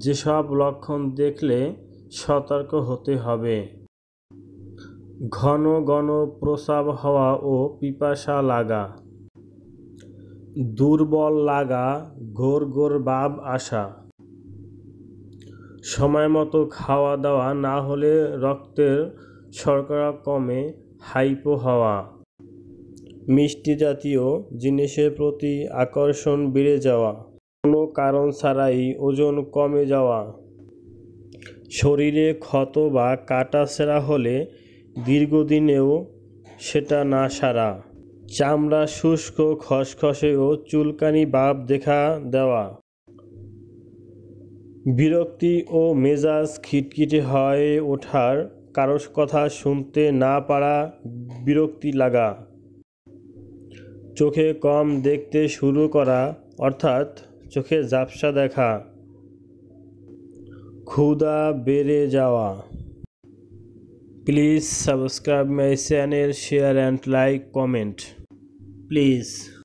যেসব লক্ষণ দেখলে সতর্ক হতে হবে: ঘন ঘন প্রস্রাব হওয়া ও পিপাসা লাগা, দুর্বল লাগা, ঘোর ঘোর ভাব আসা, সময় মতো খাওয়া দাওয়া না হলে রক্তের শর্করা কমে হাইপো হওয়া, মিষ্টি জাতীয় জিনিসের প্রতি আকর্ষণ বেড়ে যাওয়া, কোনো কারণ ছাড়াই ওজন কমে যাওয়া, শরীরে ক্ষত বা কাটাছেঁড়া হলে দীর্ঘদিনেও সেটা না সারা, চামড়া শুষ্ক খসখসে ও চুলকানি ভাব দেখা দেওয়া, বিরক্তি ও মেজাজ খিটখিটে হয়ে ওঠার, কারো কথা শুনতে না পারা, বিরক্তি লাগা, চোখে কম দেখতে শুরু করা অর্থাৎ চোখে ঝাপসা দেখা, ক্ষুধা বেড়ে যাওয়া। Please subscribe my channel, share and like, comment. Please.